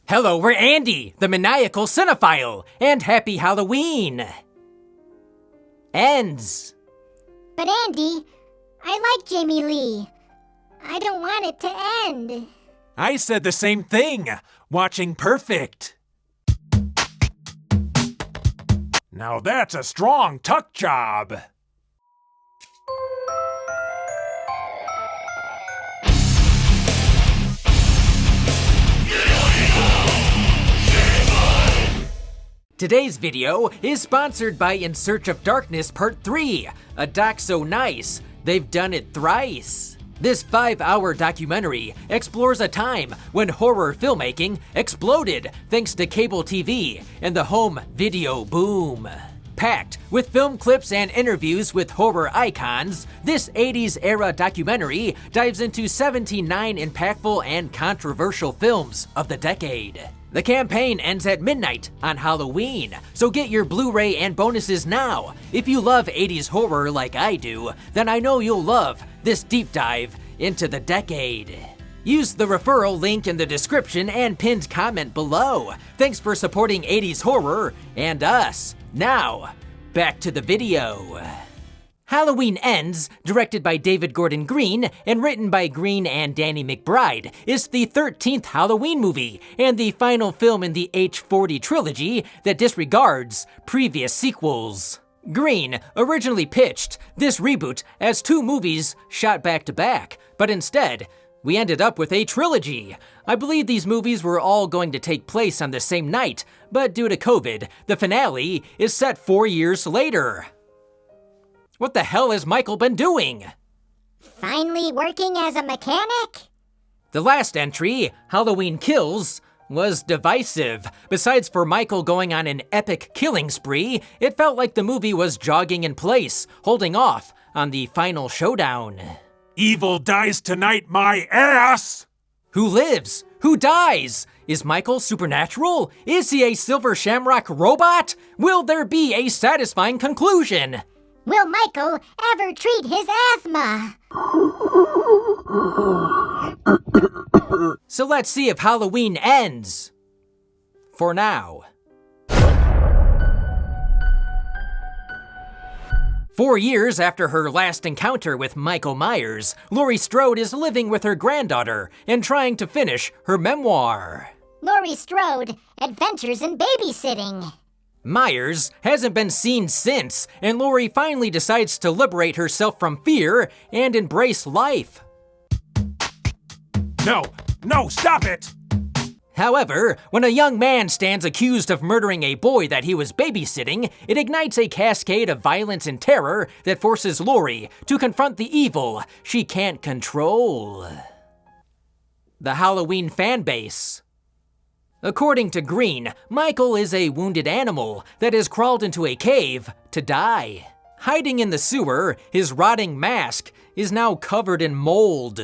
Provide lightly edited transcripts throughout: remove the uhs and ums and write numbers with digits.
Hello, we're Andi, the Maniacal Cinephile, and happy Halloween! Ends. But Andi, I like Jamie Lee. I don't want it to end. I said the same thing. Watching perfect. Now that's a strong tuck job. Today's video is sponsored by In Search of Darkness Part 3, a doc so nice, they've done it thrice. This 5-hour documentary explores a time when horror filmmaking exploded thanks to cable TV and the home video boom. Packed with film clips and interviews with horror icons, this 80s era documentary dives into 79 impactful and controversial films of the decade. The campaign ends at midnight on Halloween, so get your Blu-ray and bonuses now. If you love 80s horror like I do, then I know you'll love this deep dive into the decade. Use the referral link in the description and pinned comment below. Thanks for supporting 80s horror and us. Now, back to the video. Halloween Ends, directed by David Gordon Green and written by Green and Danny McBride, is the 13th Halloween movie and the final film in the H40 trilogy that disregards previous sequels. Green originally pitched this reboot as 2 movies shot back to back, but instead, we ended up with a trilogy. I believe these movies were all going to take place on the same night, but due to COVID, the finale is set 4 years later. What the hell has Michael been doing? Finally working as a mechanic? The last entry, Halloween Kills, was divisive. Besides for Michael going on an epic killing spree, it felt like the movie was jogging in place, holding off on the final showdown. Evil dies tonight, my ass! Who lives? Who dies? Is Michael supernatural? Is he a silver shamrock robot? Will there be a satisfying conclusion? Will Michael ever treat his asthma? So let's see if Halloween ends. For now. 4 years after her last encounter with Michael Myers, Laurie Strode is living with her granddaughter and trying to finish her memoir. Laurie Strode, Adventures in Babysitting. Myers hasn't been seen since, and Laurie finally decides to liberate herself from fear and embrace life. No, stop it! However, when a young man stands accused of murdering a boy that he was babysitting, it ignites a cascade of violence and terror that forces Laurie to confront the evil she can't control. The Halloween fan base. According to Green, Michael is a wounded animal that has crawled into a cave to die. Hiding in the sewer, his rotting mask is now covered in mold.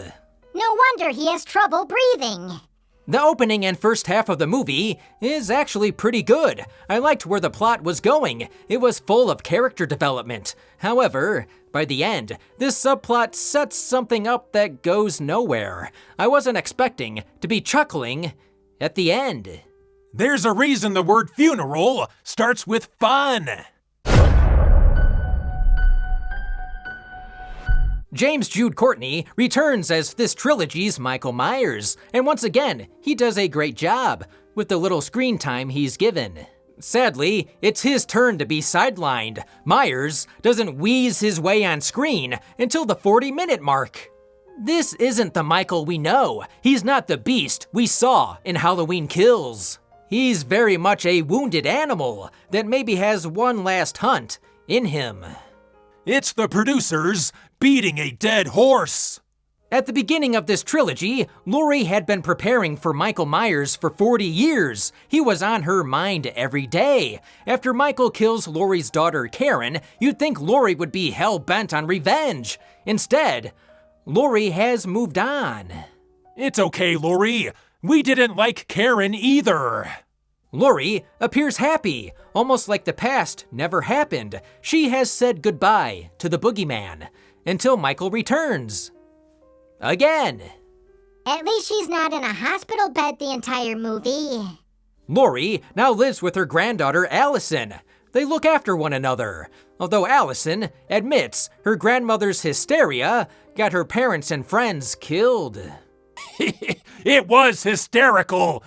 No wonder he has trouble breathing. The opening and first half of the movie is actually pretty good. I liked where the plot was going. It was full of character development. However, by the end, this subplot sets something up that goes nowhere. I wasn't expecting to be chuckling at the end. There's a reason the word funeral starts with fun. James Jude Courtney returns as this trilogy's Michael Myers, and once again, he does a great job with the little screen time he's given. Sadly, it's his turn to be sidelined. Myers doesn't wheeze his way on screen until the 40-minute mark. This isn't the Michael we know. He's not the beast we saw in Halloween Kills. He's very much a wounded animal that maybe has one last hunt in him. It's the producers beating a dead horse. At the beginning of this trilogy, Laurie had been preparing for Michael Myers for 40 years. He was on her mind every day. After Michael kills Laurie's daughter Karen, you'd think Laurie would be hell-bent on revenge. Instead, Laurie has moved on. It's okay, Laurie. We didn't like Karen either. Laurie appears happy, almost like the past never happened. She has said goodbye to the boogeyman until Michael returns. Again. At least she's not in a hospital bed the entire movie. Laurie now lives with her granddaughter Allison. They look after one another, although Allison admits her grandmother's hysteria got her parents and friends killed. It was hysterical!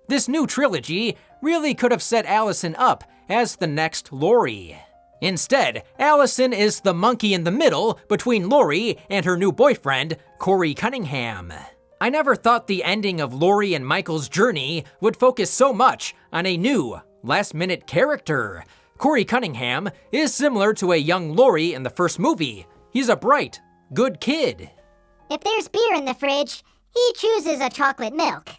This new trilogy really could have set Allison up as the next Laurie. Instead, Allison is the monkey in the middle between Laurie and her new boyfriend, Corey Cunningham. I never thought the ending of Laurie and Michael's journey would focus so much on a new, last-minute character. Corey Cunningham is similar to a young Laurie in the first movie. He's a bright, good kid. If there's beer in the fridge, he chooses a chocolate milk.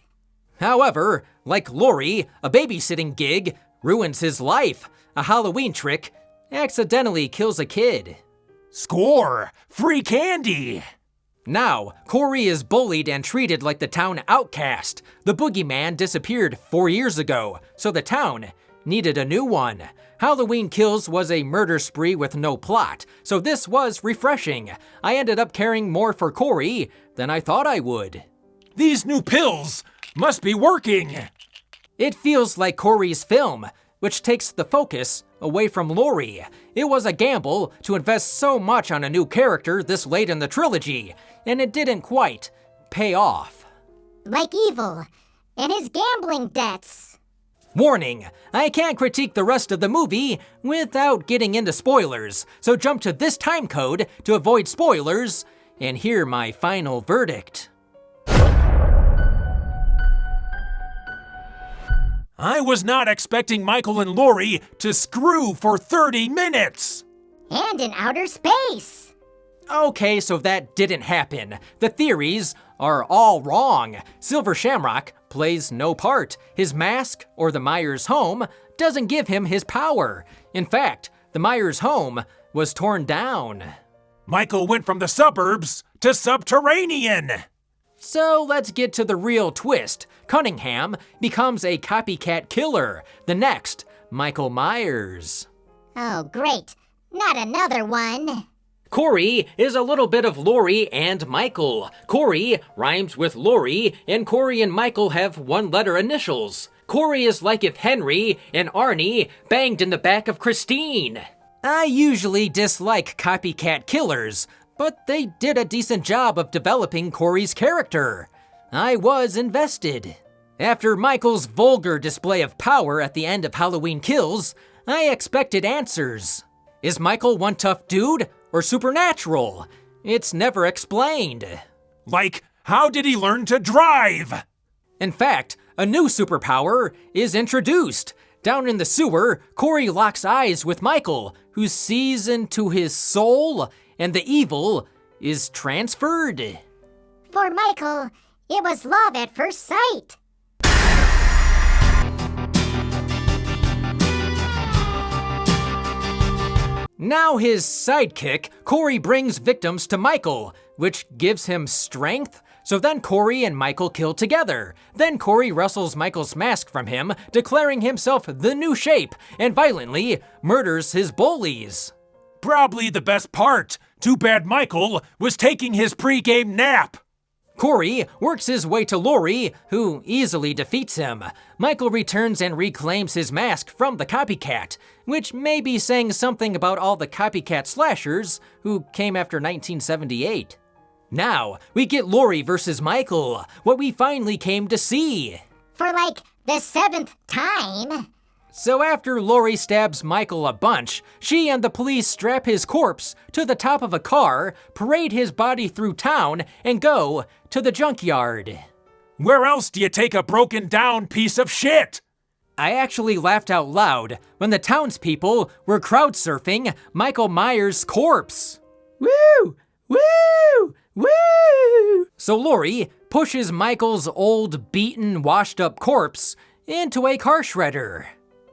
However, like Laurie, a babysitting gig ruins his life. A Halloween trick accidentally kills a kid. Score! Free candy! Now, Corey is bullied and treated like the town outcast. The boogeyman disappeared 4 years ago, so the town needed a new one. Halloween Kills was a murder spree with no plot, so this was refreshing. I ended up caring more for Corey than I thought I would. These new pills must be working! It feels like Corey's film, which takes the focus away from Laurie. It was a gamble to invest so much on a new character this late in the trilogy, and it didn't quite pay off. Like Evil and his gambling debts. Warning, I can't critique the rest of the movie without getting into spoilers, so jump to this time code to avoid spoilers and hear my final verdict. I was not expecting Michael and Laurie to screw for 30 minutes! And in outer space. Okay, so that didn't happen. The theories are all wrong. Silver Shamrock plays no part. His mask, or the Myers home, doesn't give him his power. In fact, the Myers home was torn down. Michael went from the suburbs to subterranean! So let's get to the real twist. Cunningham becomes a copycat killer, the next Michael Myers. Oh, great. Not another one. Corey is a little bit of Laurie and Michael. Corey rhymes with Laurie, and Corey and Michael have one-letter initials. Corey is like if Henry and Arnie banged in the back of Christine. I usually dislike copycat killers, but they did a decent job of developing Corey's character. I was invested. After Michael's vulgar display of power at the end of Halloween Kills, I expected answers. Is Michael one tough dude or supernatural? It's never explained. Like, how did he learn to drive? In fact, a new superpower is introduced. Down in the sewer, Corey locks eyes with Michael, who sees into his soul, and the evil is transferred. For Michael, it was love at first sight. Now his sidekick, Corey brings victims to Michael, which gives him strength. So then Corey and Michael kill together. Then Corey wrestles Michael's mask from him, declaring himself the new shape, and violently murders his bullies. Probably the best part. Too bad Michael was taking his pre-game nap. Corey works his way to Laurie, who easily defeats him. Michael returns and reclaims his mask from the copycat, which may be saying something about all the copycat slashers who came after 1978. Now, we get Laurie versus Michael, what we finally came to see. For like the 7th time. So after Laurie stabs Michael a bunch, she and the police strap his corpse to the top of a car, parade his body through town, and go to the junkyard. Where else do you take a broken down piece of shit? I actually laughed out loud when the townspeople were crowd surfing Michael Myers' corpse. Woo! Woo! Woo! So Laurie pushes Michael's old, beaten, washed-up corpse into a car shredder.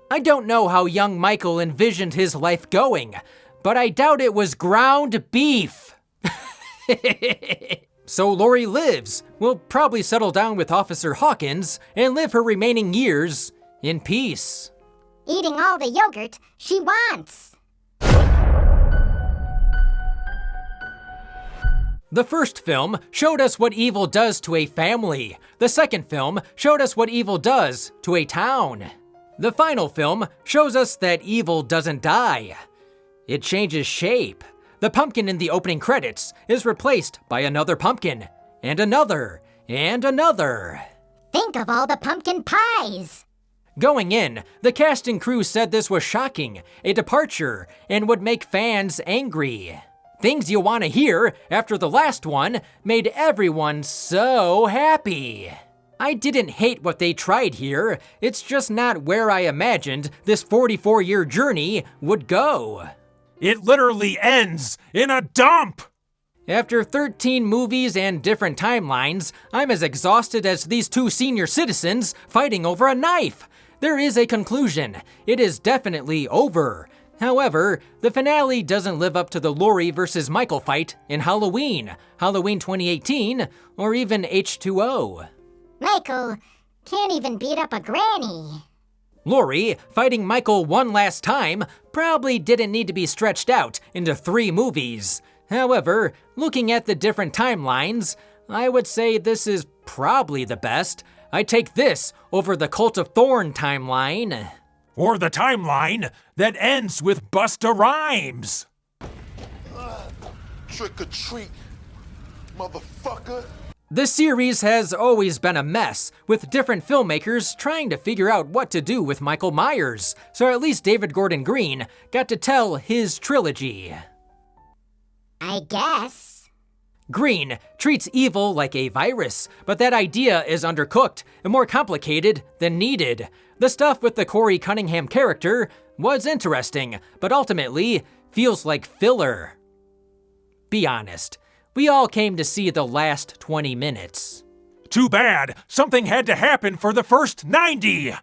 I don't know how young Michael envisioned his life going, but I doubt it was ground beef. So Laurie lives, will probably settle down with Officer Hawkins, and live her remaining years in peace. Eating all the yogurt she wants. The first film showed us what evil does to a family. The second film showed us what evil does to a town. The final film shows us that evil doesn't die. It changes shape. The pumpkin in the opening credits is replaced by another pumpkin, and another, and another. Think of all the pumpkin pies. Going in, the cast and crew said this was shocking, a departure, and would make fans angry. Things you want to hear after the last one made everyone so happy. I didn't hate what they tried here, it's just not where I imagined this 44-year journey would go. It literally ends in a dump! After 13 movies and different timelines, I'm as exhausted as these two senior citizens fighting over a knife. There is a conclusion. It is definitely over. However, the finale doesn't live up to the Laurie versus Michael fight in Halloween 2018, or even H2O. Michael can't even beat up a granny. Laurie, fighting Michael one last time, probably didn't need to be stretched out into 3 movies. However, looking at the different timelines, I would say this is probably the best. I'd take this over the Cult of Thorn timeline. Or the timeline that ends with Busta Rhymes. Trick or treat, motherfucker. The series has always been a mess, with different filmmakers trying to figure out what to do with Michael Myers, so at least David Gordon Green got to tell his trilogy. I guess. Green treats evil like a virus, but that idea is undercooked and more complicated than needed. The stuff with the Corey Cunningham character was interesting, but ultimately feels like filler. Be honest, we all came to see the last 20 minutes. Too bad, something had to happen for the first 90!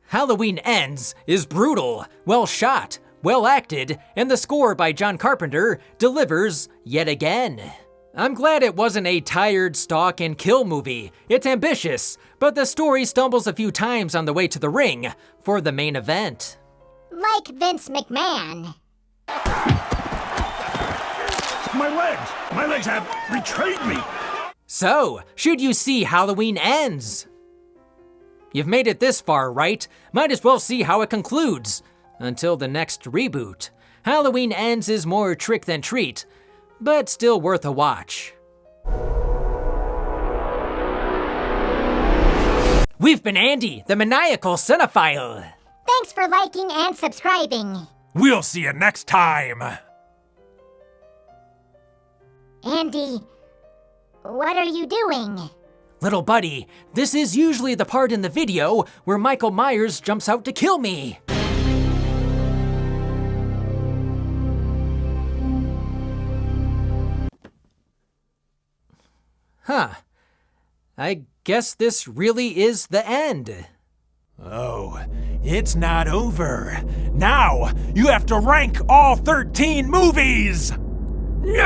Halloween Ends is brutal, well shot, well acted, and the score by John Carpenter delivers yet again. I'm glad it wasn't a tired stalk and kill movie. It's ambitious, but the story stumbles a few times on the way to the ring for the main event. Like Vince McMahon. My legs have betrayed me. So, should you see Halloween Ends? You've made it this far, right? Might as well see how it concludes. Until the next reboot. Halloween Ends is more trick than treat, but still worth a watch. We've been Andi, the Maniacal Cinephile. Thanks for liking and subscribing. We'll see you next time! Andi, what are you doing? Little buddy, this is usually the part in the video where Michael Myers jumps out to kill me. Huh. I guess this really is the end. Oh, it's not over. Now, you have to rank all 13 movies! No!